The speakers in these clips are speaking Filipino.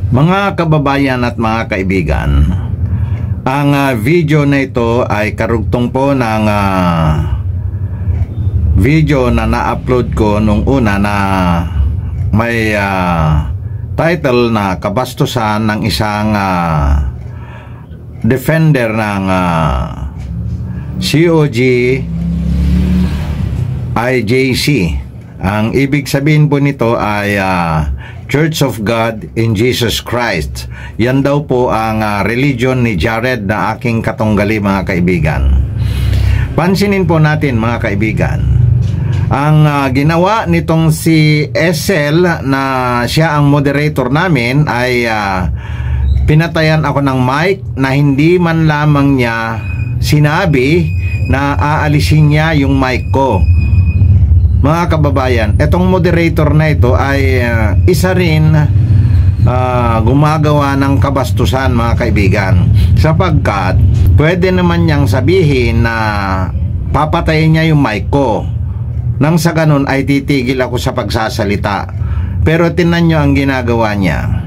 Mga kababayan at mga kaibigan, ang video na ito ay karugtong po ng video na na-upload ko nung una na may title na kabastusan ng isang defender ng COG IJC. Ang ibig sabihin po nito ay Church of God in Jesus Christ. Yan daw po ang religion ni Jared na aking katunggali, mga kaibigan. Pansinin po natin, mga kaibigan, ang ginawa nitong si Esel na siya ang moderator namin ay pinatayan ako ng mic na hindi man lamang niya sinabi na aalisin niya yung mic ko. Mga kababayan, etong moderator na ito ay isa rin gumagawa ng kabastusan, mga kaibigan, sapagkat pwede naman niyang sabihin na papatayin niya yung mic ko, nang sa ganun ay titigil ako sa pagsasalita. Pero tingnan niyo ang ginagawa niya.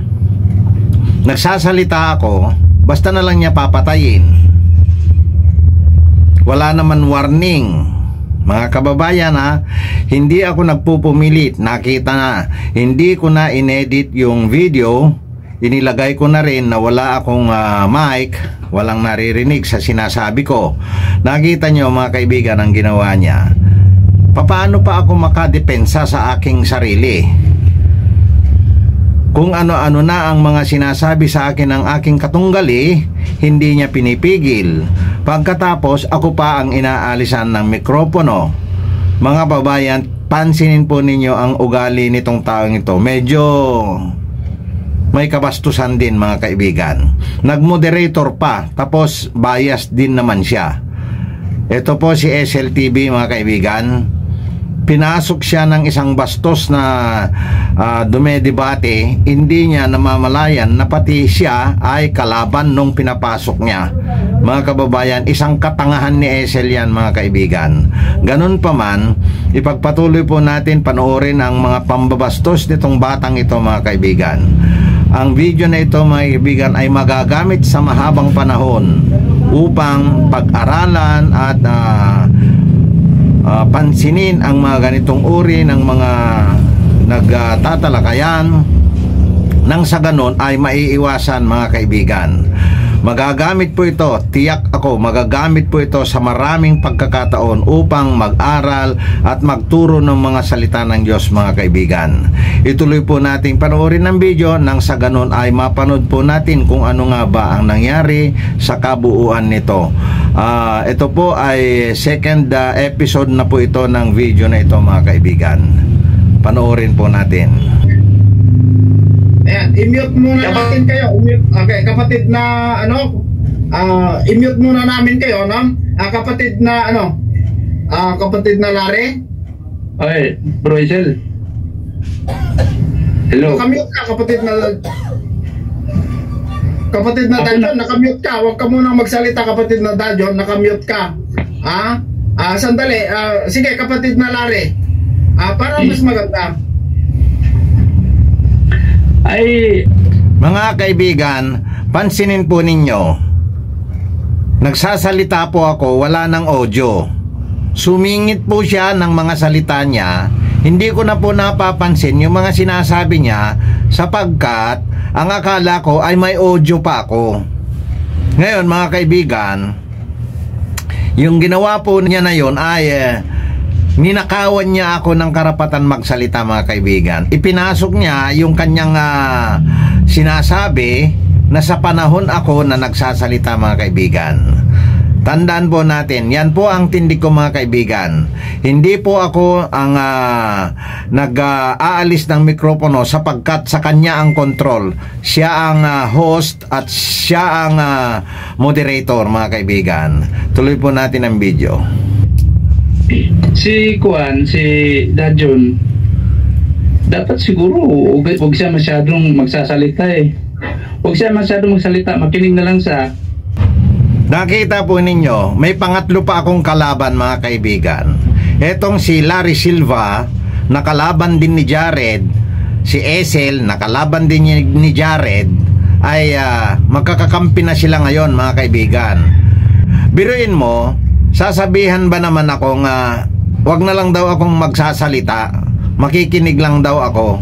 Nagsasalita ako, basta na lang niya papatayin. Wala naman warning. Mga kababayan, hindi ako nagpupumilit. Nakita na, hindi ko na inedit yung video. Inilagay ko na rin na wala akong mic, walang naririnig sa sinasabi ko. Nakita nyo, mga kaibigan, ang ginawa niya. Paano pa ako makadepensa sa aking sarili? Kung ano-ano na ang mga sinasabi sa akin ng aking katunggali, hindi niya pinipigil. Pagkatapos, ako pa ang inaalisan ng mikropono. Mga babayan, pansinin po ninyo ang ugali nitong taong ito. Medyo may kabastusan din, mga kaibigan. Nag-moderator pa, tapos bias din naman siya. Ito po si SLTV, mga kaibigan. Pinasok siya ng isang bastos na dumedebate. Hindi niya namamalayan na pati siya ay kalaban nung pinapasok niya. Mga kababayan, isang katangahan ni Esel yan, mga kaibigan. Ganun pa man, ipagpatuloy po natin panoorin ang mga pambabastos nitong batang ito, mga kaibigan. Ang video na ito, mga kaibigan, ay magagamit sa mahabang panahon upang pag-aralan at pansinin ang mga ganitong uri ng mga nagtatalakayan, nang sa ganon ay maiiwasan, mga kaibigan. Magagamit po ito, tiyak ako, magagamit po ito sa maraming pagkakataon upang mag-aral at magturo ng mga salita ng Diyos, mga kaibigan. Ituloy po nating panoorin ng video, nang sa ganon ay mapanood po natin kung ano nga ba ang nangyari sa kabuuan nito. Ito po ay second episode na po ito ng video na ito, mga kaibigan. Panoorin po natin. Ayan, i-mute muna natin kayo. Okay, kapatid na i-mute muna namin kayo, no? Kapatid na kapatid na Larry. Okay, Bro Isel. Hello. Nakamute ka, kapatid na Dajon, nakamute ka. Huwag ka munang magsalita, kapatid na Dajon, nakamute ka. Sandali. Sige, kapatid na Larry. Para mas maganda. Ay, mga kaibigan, pansinin po ninyo. Nagsasalita po ako, wala ng audio. Sumingit po siya ng mga salita niya. Hindi ko na po napapansin yung mga sinasabi niya, sapagkat ang akala ko ay may audio pa ako. Ngayon, mga kaibigan, yung ginawa po niya na yun ay ninakawan niya ako ng karapatan magsalita, mga kaibigan. Ipinasok niya yung kanyang sinasabi na sa panahon ako na nagsasalita, mga kaibigan. Tandaan po natin, yan po ang tindig ko, mga kaibigan. Hindi po ako ang nag-aalis ng mikropono sapagkat sa kanya ang control. Siya ang host at siya ang moderator, mga kaibigan. Tuloy po natin ang video. si Dajon, dapat siguro huwag siya masyadong magsasalita eh. Huwag siya masyadong magsalita, makinig na lang sa. Nakita po ninyo, may pangatlo pa akong kalaban, mga kaibigan. Etong si Larry Silva, na kalaban din ni Jared, si Esel, nakalaban din ni Jared, ay magkakakampi na sila ngayon, mga kaibigan. Biruin mo, sasabihan ba naman akong wag na lang daw akong magsasalita, makikinig lang daw ako?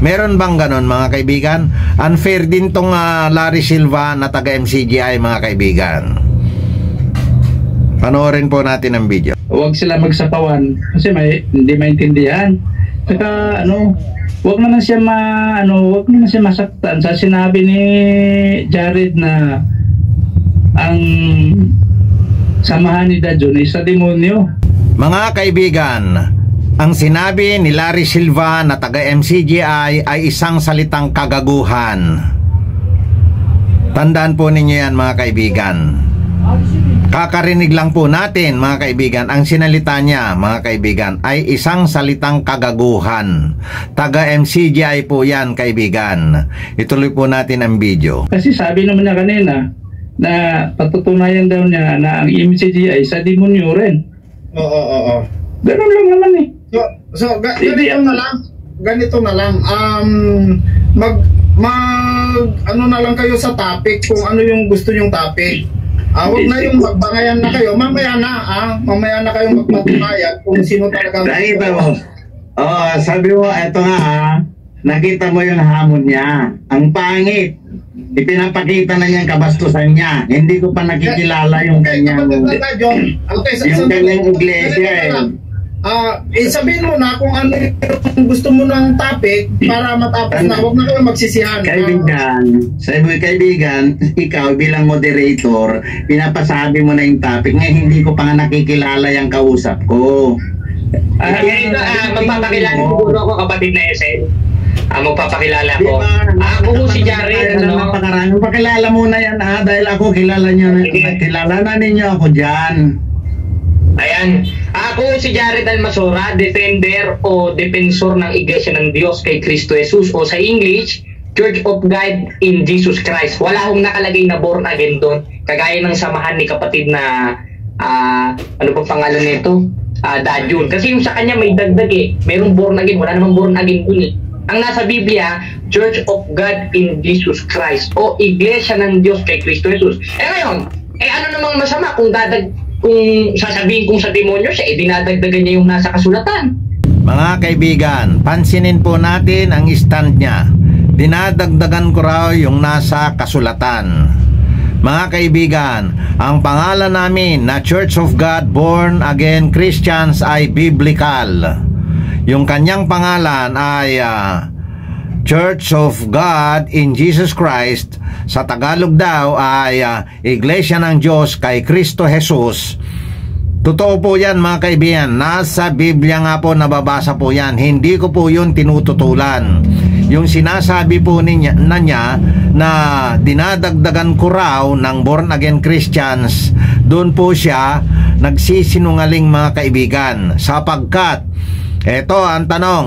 Meron bang ganon, mga kaibigan? Unfair din tong Larry Silva na taga MCGI, mga kaibigan. Panoorin po natin ang video. Huwag sila magsapawan kasi hindi maintindihan. Saka huwag naman siya masaktan sa sinabi ni Jared na ang samahan ni Dajon ay sa demonyo. Mga kaibigan, ang sinabi ni Larry Silva na taga MCGI ay isang salitang kagaguhan. Tandaan po ninyo yan, mga kaibigan. Kakarinig lang po natin, mga kaibigan, ang sinalita niya, mga kaibigan, ay isang salitang kagaguhan. Taga MCGI po yan, kaibigan. Ituloy po natin ang video. Kasi sabi naman niya kanina na patutunayan daw niya na ang MCGI sa demonyo rin. Oo. Ganun lang naman eh. So ganito na lang. Ano na lang kayo sa topic, kung ano yung gusto nyong topic. Huwag na yung magbangayan na kayo. Mamaya na kayong magpatunayan kung sino talaga. Nakita mo. Sabi mo, eto nga nakita mo yung hamon niya. Ang pangit. Ipinapakita na niya ang kabastusan niya. Hindi ko pa nakikilala yung kanyang iglesia. Sabihin mo na kung ano yung gusto mo ng topic para matapos na. Huwag na kayo magsisihan. Kaibigan, ikaw bilang moderator, pinapasabi mo na yung topic ngayon hindi ko pa nga nakikilala yung kausap ko. Magpapakilala siguro ako, kapatid na Esel. Magpapakilala ko. Ako po si Jared. Pakilala muna yan dahil ako kilala na ninyo ako dyan. Ayan. Ako si Jared Almasora, defender o defensor ng Iglesia ng Diyos kay Kristo Jesus, o sa English, Church of God in Jesus Christ. Wala akong nakalagay na born again doon. Kagaya ng samahan ni kapatid na ano pa pangalan nito? Dajon. Kasi yung sa kanya may dagdag eh. Merong born again. Wala namang born again doon eh. Ang nasa Biblia, Church of God in Jesus Christ, o Iglesia ng Diyos kay Kristo Jesus. Ngayon, ano namang masama kung sasabihin kong sa demonyo siya, dinadagdagan niya yung nasa kasulatan. Mga kaibigan, pansinin po natin ang stand niya. Dinadagdagan ko raw yung nasa kasulatan. Mga kaibigan, ang pangalan namin na Church of God Born Again Christians ay biblical. Yung kanyang pangalan ay Church of God in Jesus Christ. Sa Tagalog daw ay Iglesia ng Diyos kay Kristo Jesus. Totoo po yan, mga kaibigan. Nasa Biblia nga po, nababasa po yan. Hindi ko po yun tinututulan. Yung sinasabi po niya na dinadagdagan ko raw ng born again Christians, doon po siya nagsisinungaling, mga kaibigan. Sapagkat eto ang tanong,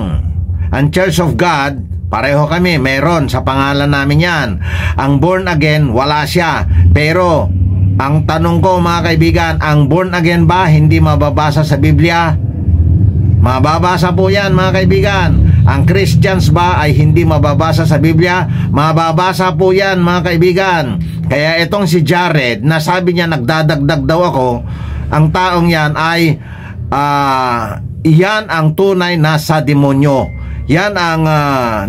ang Church of God, pareho kami, meron sa pangalan namin yan. Ang born again, wala siya. Pero ang tanong ko, mga kaibigan, ang born again ba hindi mababasa sa Biblia? Mababasa po yan, mga kaibigan. Ang Christians ba ay hindi mababasa sa Biblia? Mababasa po yan, mga kaibigan. Kaya itong si Jared, na sabi niya nagdadagdag daw ako, ang taong yan ay iyan ang tunay na sa demonyo. Yan ang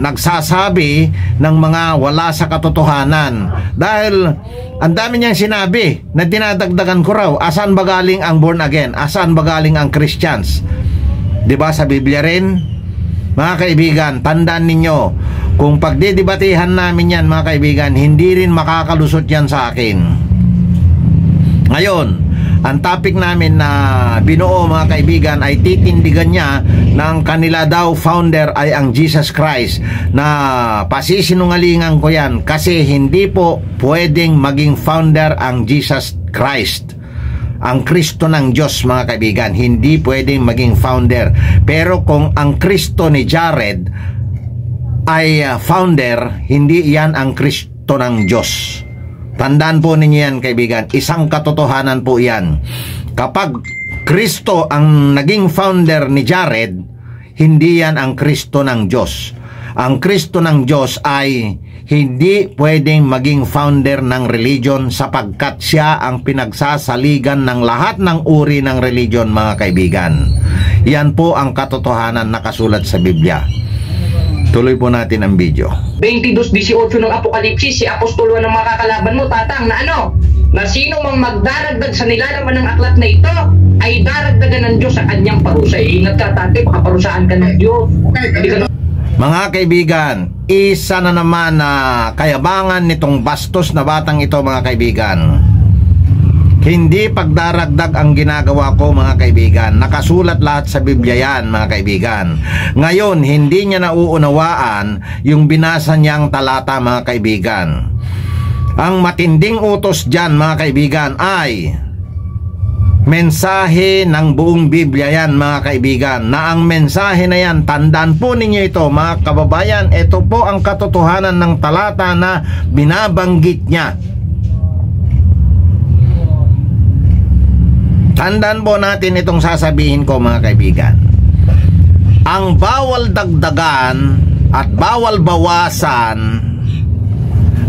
nagsasabi ng mga wala sa katotohanan. Dahil ang dami niyang sinabi na dinadagdagan ko raw. Asan ba galing ang born again? Asan ba galing ang Christians? Diba sa Biblia rin? Mga kaibigan, tandaan ninyo, kung pagdidebatehan namin yan, mga kaibigan, hindi rin makakalusot yan sa akin. Ngayon, ang topic namin na binuo, mga kaibigan, ay titindigan niya ng kanila daw founder ay ang Jesus Christ, na pasisinungalingan ko yan kasi hindi po pwedeng maging founder ang Jesus Christ, ang Kristo ng Diyos, mga kaibigan. Hindi pwedeng maging founder. Pero kung ang Kristo ni Jared ay founder, hindi yan ang Kristo ng Diyos. Tandaan po ninyo yan, kaibigan. Isang katotohanan po yan. Kapag Kristo ang naging founder ni Jared, hindi yan ang Kristo ng Diyos. ang Kristo ng Diyos ay hindi pwedeng maging founder ng religion sapagkat siya ang pinagsasaligan ng lahat ng uri ng religion, mga kaibigan. Yan po ang katotohanan na nakasulat sa Biblia. Tuloy po natin ang video. 22:18 ng Apokalipsis, si Apostol Juan ng mga kakalaban mo, tatang, na ano? Na sino mang magdaragdag sa nilalaman ng aklat na ito ay daragdagan ng Diyos sa kanyang parusa. Ingat ka, tate, baka parusahan ka ng Diyos. Hindi ka Mga kaibigan, isa na naman na kayabangan nitong bastos na batang ito, mga kaibigan. Hindi pagdaragdag ang ginagawa ko, mga kaibigan. Nakasulat lahat sa Biblia yan, mga kaibigan. Ngayon, hindi niya nauunawaan yung binasa niyang talata, mga kaibigan. Ang matinding utos dyan, mga kaibigan, ay mensahe ng buong Biblia yan, mga kaibigan, na ang mensahe na yan, tandaan po ninyo ito, mga kababayan, ito po ang katotohanan ng talata na binabanggit niya. Tandaan po natin itong sasabihin ko, mga kaibigan. Ang bawal dagdagan at bawal bawasan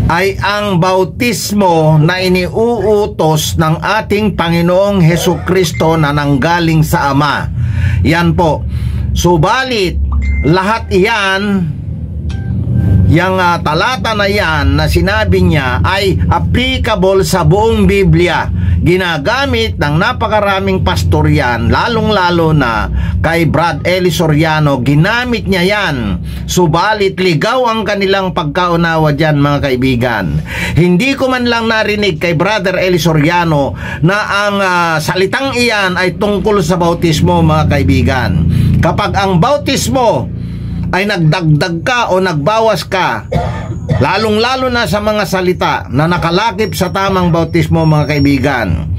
ay ang bautismo na iniuutos ng ating Panginoong Hesukristo na nanggaling sa Ama. Yan po. Subalit, lahat iyan, yung talata na yan na sinabi niya ay applicable sa buong Biblia. Ginagamit ng napakaraming pastor yan, lalong-lalo na kay Brad Eli Soriano, ginamit niya yan. Subalit ligaw ang kanilang pagkaunawa dyan, mga kaibigan. Hindi ko man lang narinig kay Brother Eli Soriano na ang salitang iyan ay tungkol sa bautismo, mga kaibigan. Kapag ang bautismo ay nagdagdag ka o nagbawas ka, lalong-lalo na sa mga salita na nakalakip sa tamang bautismo, mga kaibigan,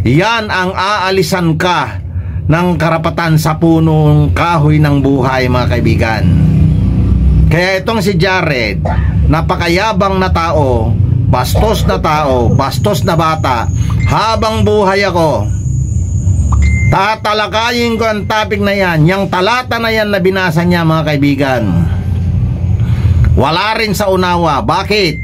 yan ang aalisan ka ng karapatan sa punong kahoy ng buhay, mga kaibigan. Kaya itong si Jared, napakayabang na tao, bastos na bata, habang buhay ako, tatalakayin ko ang topic na yan, yung talata na yan na binasa niya, mga kaibigan. Wala rin sa unawa. Bakit?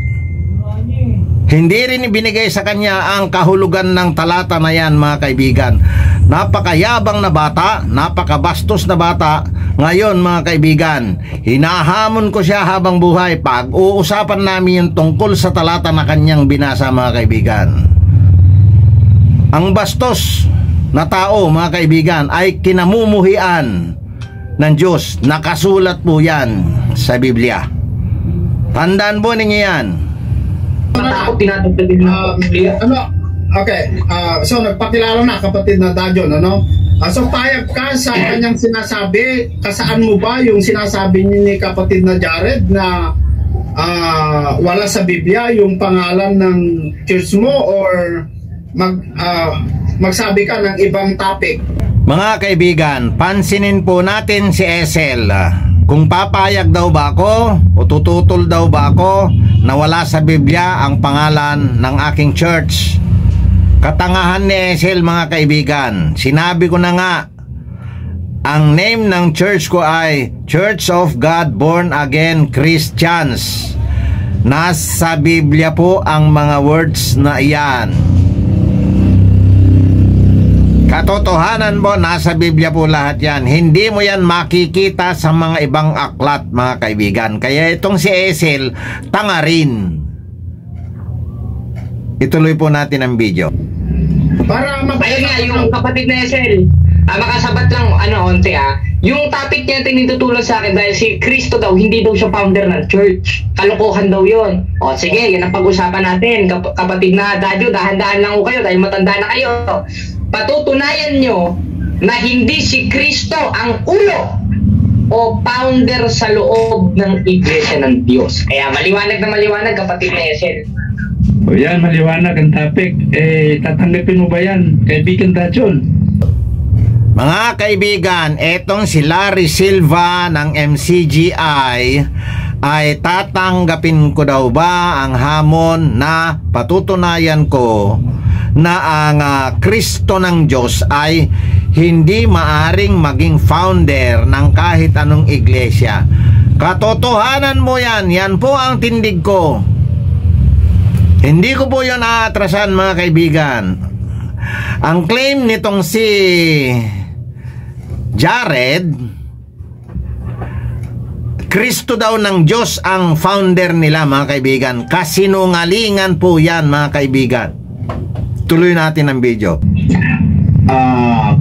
Hindi rin ibinigay sa kanya ang kahulugan ng talata na yan, mga kaibigan. Napakayabang na bata, napakabastos na bata. Ngayon, mga kaibigan, hinahamon ko siya habang buhay. Pag-uusapan namin yung tungkol sa talata na kanyang binasa, mga kaibigan. Ang bastos na tao, mga kaibigan, ay kinamumuhian ng Diyos. Nakasulat po yan sa Biblia. Tandaan po ninyo yan. Okay, so nagpakilala na, kapatid na Dajon, ano? So payag ka sa kanyang sinasabi, kasaan mo ba yung sinasabi ni kapatid na Jared na wala sa Biblia yung pangalan ng church mo, or magsabi ka ng ibang topic? Mga kaibigan, pansinin po natin si Esel. Kung papayag daw ba ako o tututol daw ba ako na wala sa Biblia ang pangalan ng aking church. Katangahan ni Esel, mga kaibigan. Sinabi ko na nga, ang name ng church ko ay Church of God Born Again Christians. Nasa Biblia po ang mga words na iyan. Katotohanan po, nasa Biblia po lahat yan. Hindi mo yan makikita sa mga ibang aklat, mga kaibigan. Kaya itong si Esel, tanga rin. Ituloy po natin ang video. Para ayun nga, yung kapatid na Esel, makasabat lang, onte yung topic niya tinutulong sa akin dahil si Kristo daw, hindi daw siya founder ng church. Kalokohan daw yun. O sige, yan ang pag-usapan natin. Kapatid na Dadyo, dahan-dahan lang ko kayo dahil matanda na kayo. Patutunayan nyo na hindi si Kristo ang ulo o founder sa loob ng Iglesia ng Diyos. Kaya maliwanag na maliwanag, kapatid na Esel. O yan, maliwanag ang topic. Tatanggapin mo ba yan, kaibigan Dajon? Mga kaibigan, etong si Larry Silva ng MCGI ay tatanggapin ko daw ba ang hamon na patutunayan ko na ang Kristo ng Diyos ay hindi maaring maging founder ng kahit anong iglesia. Katotohanan mo yan. Yan po ang tindig ko. Hindi ko po yun aatrasan, mga kaibigan. Ang claim nitong si Jared, Kristo daw ng Diyos ang founder nila, mga kaibigan. Kasinungalingan po yan, mga kaibigan. Tuloy natin ang video.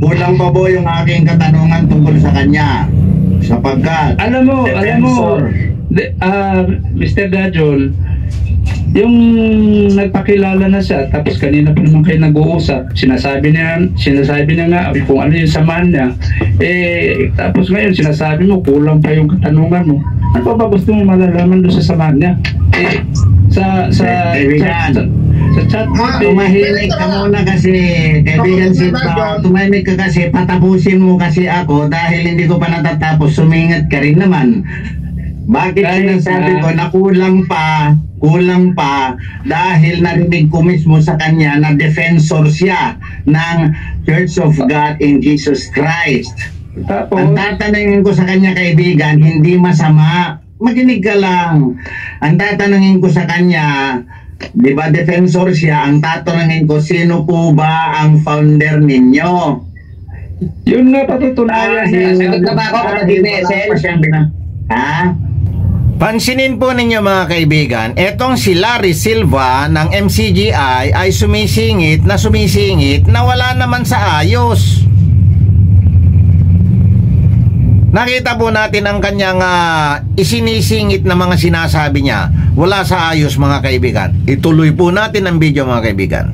Kulang pa po yung aking katanungan tungkol sa kanya. Sapagkat alam mo, Mr. Dajon, yung nagpakilala na siya, tapos kanina pa naman kayo nag-uusap, sinasabi niya nga kung ano yung samahan niya, tapos ngayon sinasabi mo kulang pa yung katanungan mo. Ano pa ba gusto mo malalaman doon sa samahan niya? Sa chat, tumahimik ka muna kasi, kaibigan Silva, tumahimik ka kasi, patapusin mo kasi ako dahil hindi ko pa natatapos, sumingat ka rin naman. Bakit sinasabi ko na kulang pa dahil narinig ko mismo sa kanya na defensor siya ng Church of God in Jesus Christ. Ang tatanungin ko sa kanya, kaibigan, hindi masama, makinig ka lang. Ang tatanungin ko sa kanya, di ba defensor siya, ang tatanungin ko, sino po ba ang founder ninyo? Yun nga patutunayan niya. Sagot na ba ako, kapatid ni Esel? Ha? Pansinin po ninyo, mga kaibigan, etong si Larry Silva ng MCGI ay sumisingit na wala naman sa ayos. Nakita po natin ang kanyang isinisingit na mga sinasabi niya. Wala sa ayos, mga kaibigan. Ituloy po natin ang video, mga kaibigan.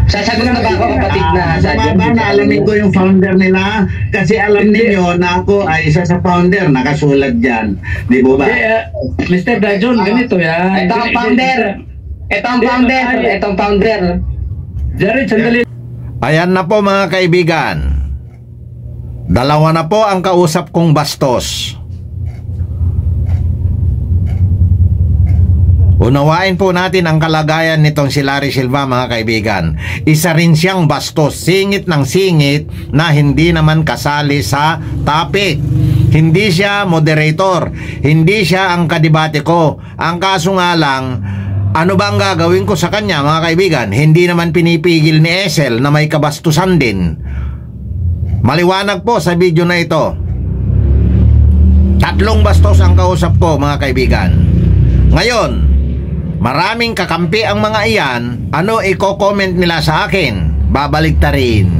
Sasagot na ba ako, kapatid na Dajon? Alamin ko yung founder nila kasi alam niyo na ako ay isa sa founder, nakasulat dyan. Di ba ba? Mr. Dajon, ganito yan. Ito ang founder. Jared, sandali. Ayan na po, mga kaibigan. Dalawa na po ang kausap kong bastos. Unawain po natin ang kalagayan nitong si Larry Silva, mga kaibigan. Isa rin siyang bastos, singit ng singit na hindi naman kasali sa topic. Hindi siya moderator, hindi siya ang kadebate ko. Ang kaso nga lang, ano ba ang gagawin ko sa kanya, mga kaibigan? Hindi naman pinipigil ni Esel na may kabastusan din. Maliwanag po sa video na ito. 3 bastos ang kausap ko, mga kaibigan. Ngayon, maraming kakampi ang mga iyan. Ano i-comment nila sa akin? Babaliktarin.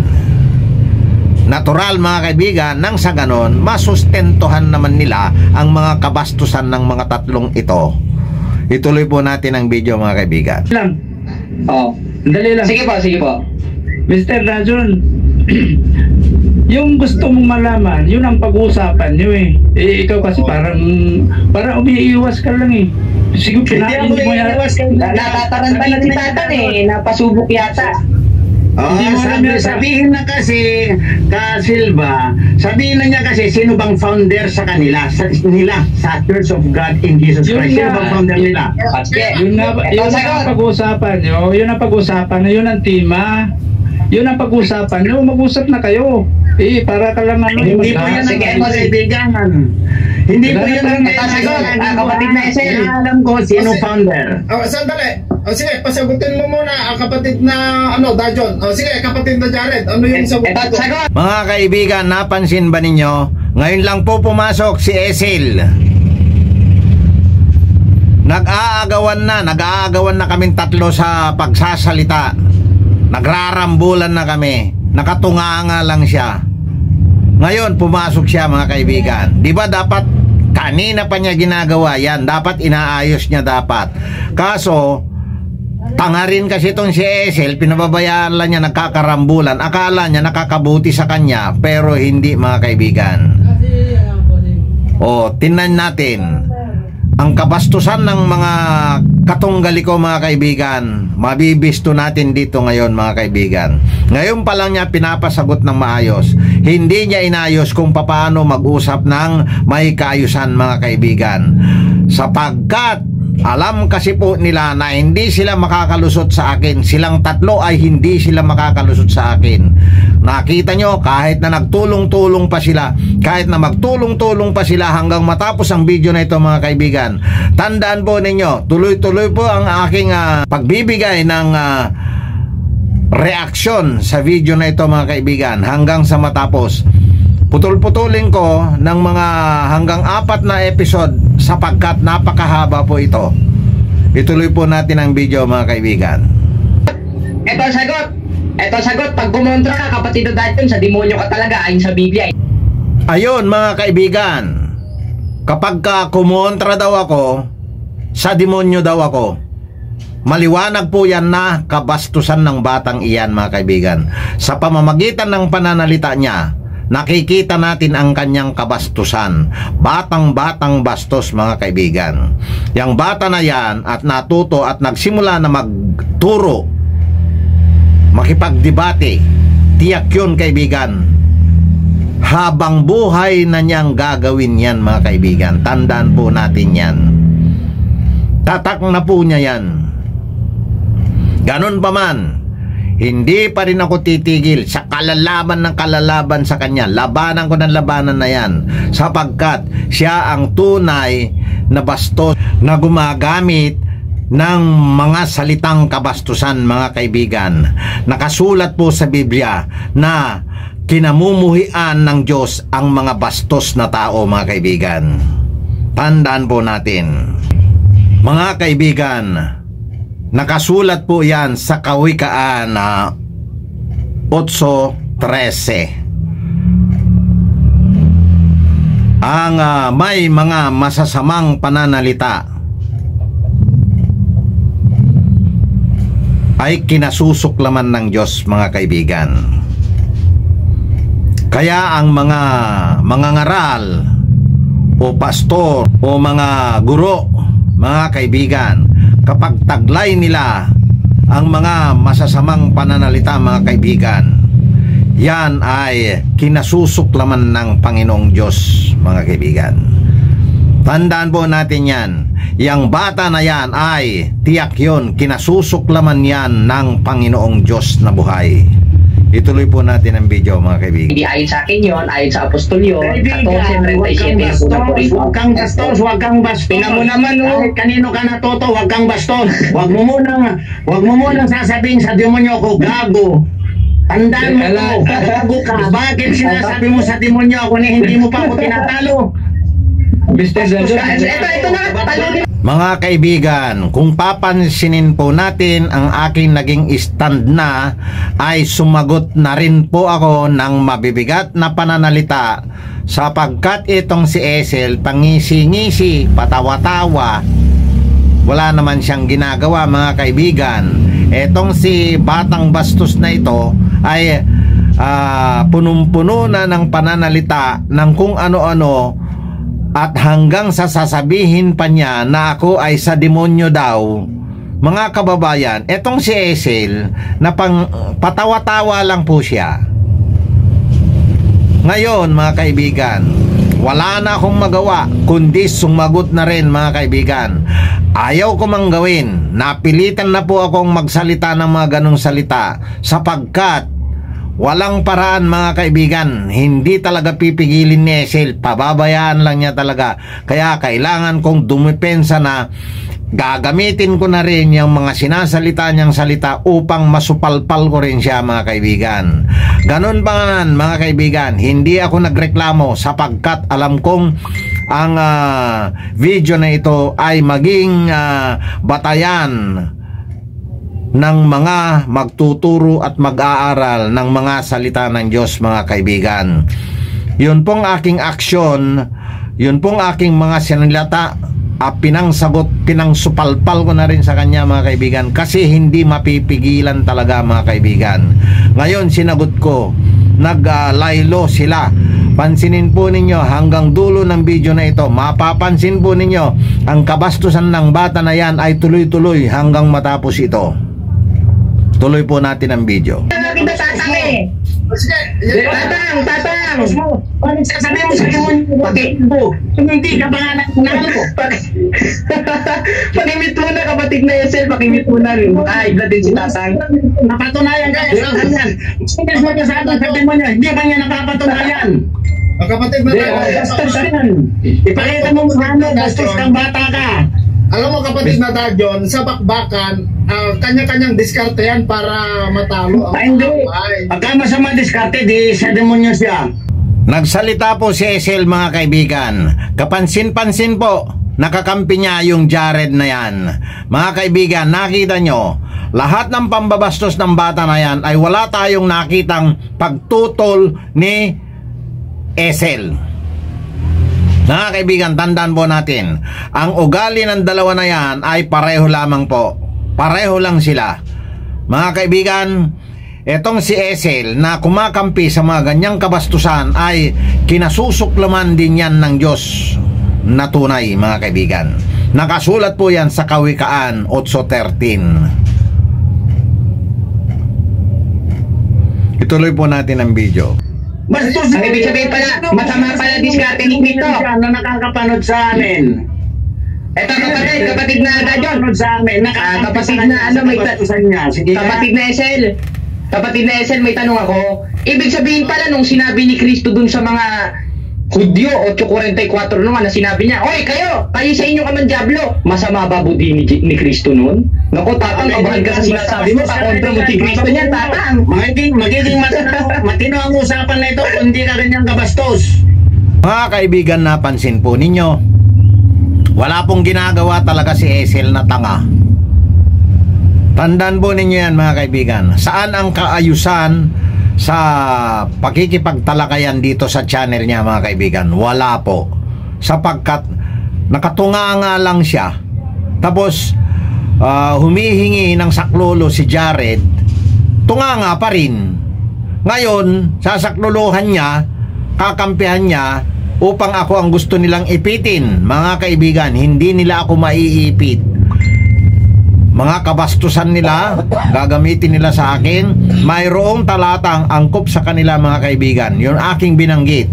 Natural, mga kaibigan, nang sa ganon, masustentuhan naman nila ang mga kabastusan ng mga 3 ito. Ituloy po natin ang video, mga kaibigan. Dali lang. Sige po. Mr. Dajon, yung gusto mong malaman, yun ang pag-uusapan nyo eh. Ikaw kasi parang umiiwas ka lang eh. Siguro kinain mo yan. Natataranta na ni Tatan eh. Napasubok yata. Sabihin na kasi ka Silva, sabihin na niya kasi sino bang founder sa kanila, sa Church of God in Jesus Christ. Sino bang founder nila? Yun ang pag-uusapan nyo. Yun ang pag-uusapan nyo. Yun ang tema. Yun ang pag-uusapan nyo. Mag-usap na kayo. Para ka lang hindi po yan ang kaibigan. Hindi po yan ang kaibigan. Kapatid na Esel. Alam ko sino founder. Sandali. Sige, pasagutin mo muna kapatid na Dajon. Sige, kapatid na Jared. Ano yung sagot ko? Mga kaibigan, napansin ba ninyo? Ngayon lang po pumasok si Esel. Nag-aagawan na kaming 3 sa pagsasalita. Nagrarambulan na kami. Nakatunganga lang siya. Ngayon pumasok siya, mga kaibigan. Di ba dapat kanina pa niya ginagawa yan? Dapat inaayos niya dapat. Kaso tanga rin kasi itong si Esel, pinababayaan lang niya, nagkakarambulan. Akala niya nakakabuti sa kanya, pero hindi, mga kaibigan. Tingnan natin ang kabastusan ng mga katunggali ko, mga kaibigan. Mabibisto natin dito ngayon, mga kaibigan. Ngayon pa lang niya pinapasagot ng maayos. Hindi niya inayos kung paano mag-usap ng may kaayusan, mga kaibigan. Sapagkat alam kasi po nila na hindi sila makakalusot sa akin. Silang 3 ay hindi sila makakalusot sa akin. Nakita nyo, kahit na nagtulong-tulong pa sila, kahit na magtulong-tulong pa sila hanggang matapos ang video na ito mga kaibigan, tandaan po ninyo, tuloy-tuloy po ang aking pagbibigay ng reaksyon sa video na ito mga kaibigan hanggang sa matapos. Putol-putulin ko ng mga hanggang 4 na episode sapagkat napakahaba po ito. Ituloy po natin ang video mga kaibigan. Ito ang sagot. Ito ang sagot. Pag kumontra ka, kapatid na dahil sa demonyo ka talaga ayon sa Biblia. Ayun mga kaibigan, kapag kumontra daw ako, sa demonyo daw ako, maliwanag po yan na kabastusan ng batang iyan mga kaibigan. Sa pamamagitan ng pananalita niya, nakikita natin ang kanyang kabastusan. Batang-batang bastos mga kaibigan. Yang bata na yan at natuto at nagsimula na magturo, makipagdebate, tiyak yun kaibigan. Habang buhay na niyang gagawin yan mga kaibigan. Tandaan po natin yan. Tatak na po niya yan. Ganon pa man, hindi pa rin ako titigil sa kalalaban ng kalalaban sa kanya. Labanan ko ng labanan na yan sapagkat siya ang tunay na bastos na gumagamit ng mga salitang kabastusan mga kaibigan. Nakasulat po sa Biblia na kinamumuhian ng Diyos ang mga bastos na tao mga kaibigan. Tandaan po natin mga kaibigan, nakasulat po yan sa Kawikaan 8:13. Ang may mga masasamang pananalita ay kinasusuklaman ng Diyos mga kaibigan. Kaya ang mga ngaral o pastor o mga guro mga kaibigan, kapag taglay nila ang mga masasamang pananalita mga kaibigan, yan ay kinasusuklaman ng Panginoong Diyos mga kaibigan. Tandaan po natin yan. Yang bata na yan ay tiyak yun, kinasusuklaman yan ng Panginoong Diyos na buhay. Ituloy po natin ang video mga kaibigan. Hindi ayon sa akin yun, ayon sa apostol yun. Huwag kang bastos, huwag kang bastos. Tingnan mo naman, oh. Kanino ka natuto, huwag kang bastos. Huwag mo munang sasabihin sa demonyo ko, gago. Tandaan mo ko, gago ka. Bakit sinasabi mo sa demonyo ako na hindi mo pa ako tinatalo? Ito na, talo. Mga kaibigan, kung papansinin po natin ang aking naging stand na, ay sumagot na rin po ako ng mabibigat na pananalita sapagkat itong si Esel pangisi-ngisi, patawa-tawa, wala naman siyang ginagawa mga kaibigan. Etong si batang bastos na ito ay punong-puno na ng pananalita ng kung ano-ano. At hanggang sa sasabihin pa niya na ako ay sa demonyo daw. Mga kababayan, etong si Esel na patawa-tawa lang po siya. Ngayon mga kaibigan, wala na akong magawa kundi sumagot na rin mga kaibigan. Ayaw ko mang gawin. Napilitan na po akong magsalita ng mga ganong salita sapagkat walang paraan mga kaibigan. Hindi talaga pipigilin ni Esel. Pababayaan lang niya talaga. Kaya kailangan kong dumipensa na gagamitin ko na rin yung mga sinasalita niyang salita upang masupalpal ko rin siya mga kaibigan. Ganon pa nga mga kaibigan, hindi ako nagreklamo sapagkat alam kong ang video na ito ay maging batayan ng mga magtuturo at mag-aaral ng mga salita ng Diyos mga kaibigan. Yun pong aking aksyon, yun pong aking mga sinalita, pinangsupalpal ko na rin sa kanya mga kaibigan kasi hindi mapipigilan talaga mga kaibigan. Ngayon sinagot ko, naglaylo sila. Pansinin po ninyo hanggang dulo ng video na ito, mapapansin po ninyo ang kabastusan ng bata na yan ay tuloy-tuloy hanggang matapos ito. Tuloy po natin ang video. Sige, Tatang! Bakit sasabihin mo sa demonyo? Hindi ka ba nga nanalo? Pakimit muna kapatid na Esel, pakimit muna rin. Ibla din si Tatang. Napatunayan kayo sa kanyan. Sige, mo ka sa atin sa demonyo. Hindi ba niya napapatunayan? kapatid na Bastos yan. Ipakita mo ano, bastos kang bata ka. Alam mo kapatid na Dajon, sa bakbakan, kanya-kanyang diskarte yan para matalo. Hindi. Pagka masama diskarte, di sa demonyo siya. Nagsalita po si Esel mga kaibigan. Kapansin-pansin po, nakakampi niya yung Jared na yan. Mga kaibigan, nakita nyo, lahat ng pambabastos ng bata na yan ay wala tayong nakitang pagtutol ni Esel. Mga kaibigan, tandaan po natin, ang ugali ng dalawa na yan ay pareho lamang po. Pareho lang sila. Mga kaibigan, etong si Esel na kumakampi sa mga ganyang kabastusan ay kinasusuklaman din yan ng Diyos na tunay, mga kaibigan. Nakasulat po yan sa Kawikaan 8:13. Ituloy po natin ang video. Bastos. Ang ibig sabihin pala, masama pala diskarte ni Cristo. Na nakakapanood sa amin. Eto kapatid na Dajon. Nakakapanood sa amin. Kapatid na ano, may kabastusan niya. Sige. Kapatid na Esel, may tanong ako. Ibig sabihin pala nung sinabi ni Cristo dun sa mga Hudyo 8:44 naman na sinabi niya, "Oy, kayo sa inyo ka man diablo." Masama ba budi ni Cristo noon? Naku, Tatang, kabahan ka sa sinasabi mo, kakontra mo si Cristo niyan, Tatang. Magiging matino ang usapan na ito kung hindi ka ganyang kabastos. Mga kaibigan, napansin po ninyo, wala pong ginagawa talaga si Esel na tanga. Tandaan po ninyo yan mga kaibigan. Saan ang kaayusan sa pakikipagtalakayan dito sa channel niya mga kaibigan? Wala po. Sapagkat nakatunganga lang siya. Tapos humihingi ng saklolo si Jared. Tunganga pa rin. Ngayon, sasaklolohan niya, kakampihan niya upang ako ang gusto nilang ipitin. Mga kaibigan, hindi nila ako maiipit. Mga kabastusan nila, gagamitin nila sa akin. Mayroong talatang angkop sa kanila mga kaibigan. Yung aking binanggit.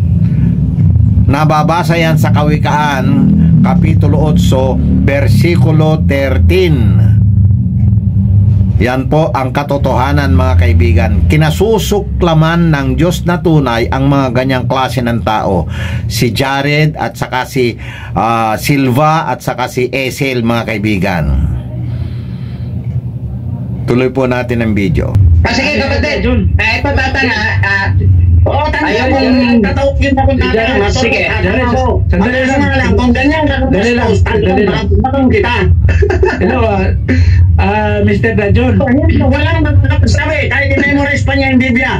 Nababasa yan sa Kawikaan, Kapitulo 8, versikulo 13. Yan po ang katotohanan mga kaibigan. Kinasusuklaman ng Diyos na tunay ang mga ganyang klase ng tao. Si Jared at saka si Silva at saka si Esel mga kaibigan. Tuloy po natin ang video. Sige kapatid, ito Tatang Ayaw mong tatawagin ako na. Sige, sandali lang. Kung ganyan ka kabastos, tanong kita. Hello, Mr. Dajon. Walang magkakasabi, kahit i-memorize pa niya yung Biblia.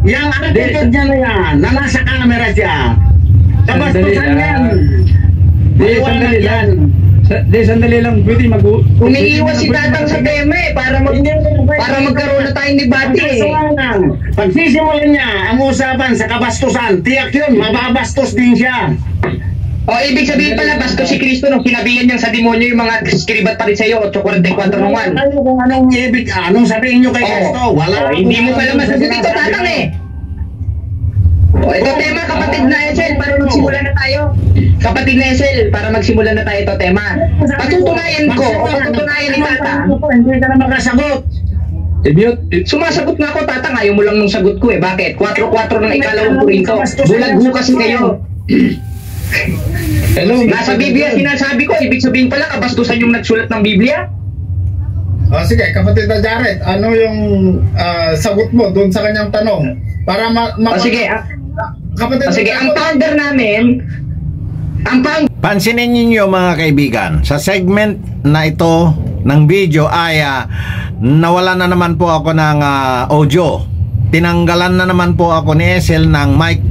Yung attitude niya na yan, na nasa camera siya. Kabastusan yan. Maliwanag yan. Sandali lang, pwede umiiwas si Tatang sa tema para magkaroon na tayong debate Pag sisimulan niya ang usapan sa kabastusan, tiyak yun, mababastos din siya. Ibig sabihin pala, bastos si Cristo nung kinabihan niya sa demonyo yung mga skribat pa rin sa'yo, 8:44 naman. Kung anong sabihin niyo kay Cristo? Wala. Hindi mo pala masagot ito, Tatang ito tema, kapatid na Esel, para magsimula na tayo. Kapatid na Esel, para magsimula na tayo ito tema. Patutunayan ko, o patutunayan ni Tatang. Hindi ka na makasagot. Sumasagot nga ako, Tatang, ayaw mo lang nung sagot ko Bakit? 4:4 ng ikalawang Korinto. Bulag ho kasi kayo. Hello, nasa Biblia sinasabi ko, ibig sabihin pala kabastusan yung nagsulat ng Biblia? Sige, kapatid na Jared, ano yung sagot mo doon sa kanyang tanong? Para sige, kapatid sige, ang founder namin, pansinin niyo mga kaibigan, sa segment na ito ng video ay nawala na naman po ako ng audio. Tinanggalan na naman po ako ni Esel ng mic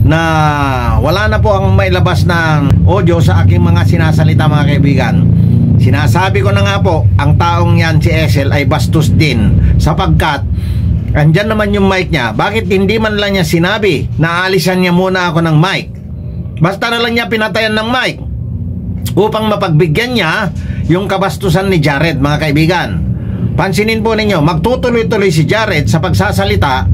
na wala na po ang mailabas ng audio sa aking mga sinasalita mga kaibigan. Sinasabi ko na nga po, ang taong yan si Esel ay bastos din sapagkat andyan naman yung mic niya. Bakit hindi man lang niya sinabi na alisan niya muna ako ng mic? Basta na lang niya pinatayan ng mic upang mapagbigyan niya yung kabastusan ni Jared mga kaibigan. Pansinin po ninyo, magtutuloy-tuloy si Jared sa pagsasalita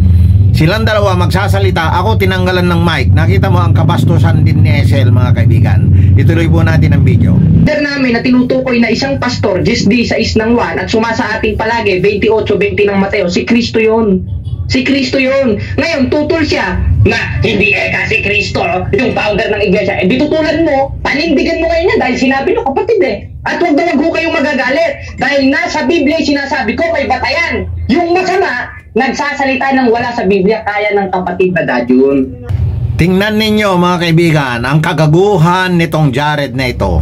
silang dalawa magsasalita, ako tinanggalan ng mic. Nakita mo ang kabastusan din ni Esel, mga kaibigan. Ituloy po natin ang video. Namin na tinutukoy na isang pastor, Jesdi 6 ng 1 at sumasa ating palagi 28-20 ng Mateo, si Kristo yun. Si Kristo yun. Ngayon, tutol siya na hindi kasi Kristo, yung founder ng iglesia. Eh, di tutulan mo, panindigan mo ngayon yan dahil sinabi nyo, kapatid eh. At huwag na wag kayong magagalit. Dahil nasa Biblia sinasabi ko, may batayan. Yung masama, nagsasalita ng wala sa Biblia, kaya ng kapatid na Dadyun. Tingnan ninyo, mga kaibigan, ang kagaguhan nitong Jared na ito.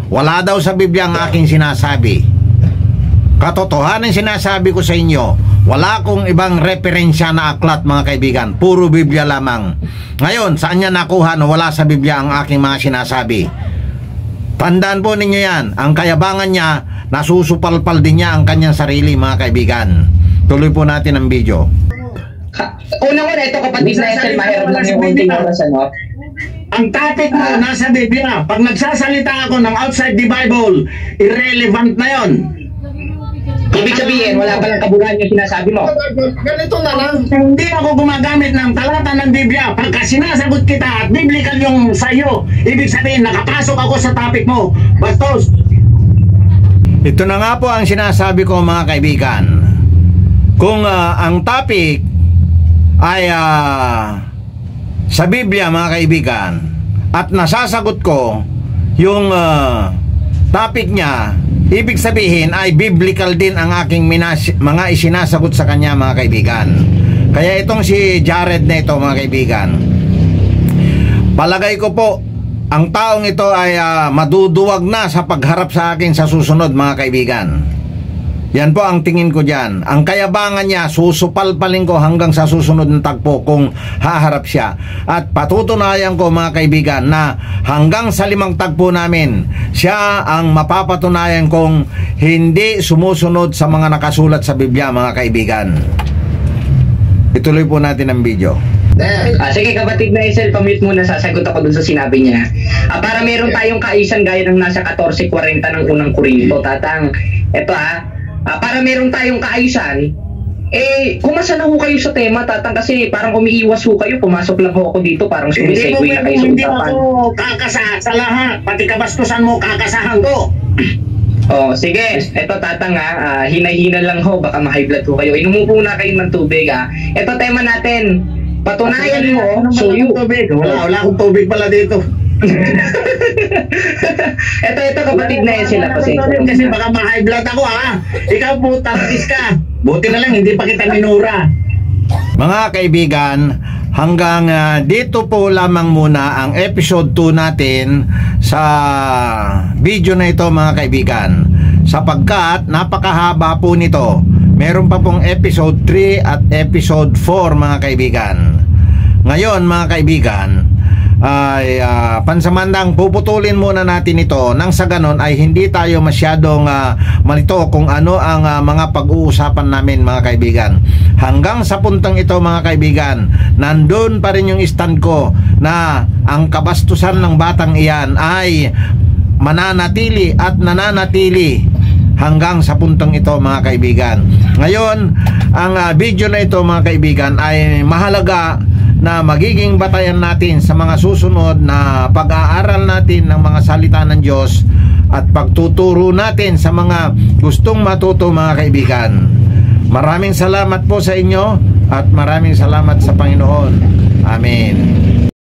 Wala daw sa Biblia ang aking sinasabi. Katotohanan sinasabi ko sa inyo, wala akong ibang referensya na aklat, mga kaibigan. Puro Biblia lamang. Ngayon, saan niya nakuha na wala sa Biblia ang aking mga sinasabi? Tandaan po ninyo yan. Ang kayabangan niya, nasusupalpal din niya ang kanyang sarili, mga kaibigan. Tuloy po natin ang video. Unang-una, ito kapatid na Esel, mahirap lang yung unting oras, ano? Ang topic mo nasa Biblia. Pag nagsasalita ako ng outside the Bible, irrelevant na yon. Ibig sabihin, wala palang kabuluhan yung sinasabi mo. Ganito na lang. Hindi ako gumagamit ng talata ng Biblia. Pagka sinasagot kita at biblical yung sayo, ibig sabihin, nakapasok ako sa topic mo. Bastos. Ito na nga po ang sinasabi ko, mga kaibigan. Kung ang topic ay sa Biblia, mga kaibigan, at nasasagot ko yung topic niya, ibig sabihin ay biblical din ang aking mga isinasagot sa kanya, mga kaibigan. Kaya itong si Jared na ito, mga kaibigan, palagay ko po ang taong ito ay maduduwag na sa pagharap sa akin sa susunod, mga kaibigan. Yan po ang tingin ko dyan. Ang kayabangan niya, susupalpalin ko hanggang sa susunod na tagpo kung haharap siya. At patutunayan ko, mga kaibigan, na hanggang sa 5 tagpo namin, siya ang mapapatunayan kong hindi sumusunod sa mga nakasulat sa Biblia, mga kaibigan. Ituloy po natin ang video. Sige kapatid na Esel, pamute muna, sasagot ako dun sa sinabi niya. Para meron tayong kaayusan gaya ng nasa 14:40 ng unang Korinto, tatang. Ito para meron tayong kaayusan, kumasa na ho kayo sa tema, tatang, kasi parang umiiwas ho kayo, pumasok lang ho ako dito, parang sumisegue na kayo sa Hindi usapan. ako kakasahan sa lahat, pati kabastusan mo kakasahan ko. Oh, sige, eto tatang hinay-hina lang ho, baka ma-high blood ho kayo. Inumo na kayo ng tubig Eto tema natin, patunayan mo, suyo. Wala akong tubig pala dito. Ito kapatid na yan sila kasi baka ma-high blood ako Ikaw po, tapis ka. Buti na lang hindi pa kita minura. Mga kaibigan, hanggang dito po lamang muna ang episode 2 natin sa video na ito, mga kaibigan, sapagkat napakahaba po nito. Meron pa pong episode 3 at episode 4, mga kaibigan. Ngayon, mga kaibigan, ay pansamandang puputulin muna natin ito nang sa ganon ay hindi tayo masyadong malito kung ano ang mga pag-uusapan namin, mga kaibigan. Hanggang sa puntong ito, mga kaibigan, nandun pa rin yung stand ko na ang kabastusan ng batang iyan ay mananatili at nananatili hanggang sa puntong ito, mga kaibigan. Ngayon, ang video na ito, mga kaibigan, ay mahalaga na magiging batayan natin sa mga susunod na pag-aaral natin ng mga salita ng Diyos at pagtuturo natin sa mga gustong matuto, mga kaibigan. Maraming salamat po sa inyo at maraming salamat sa Panginoon. Amen.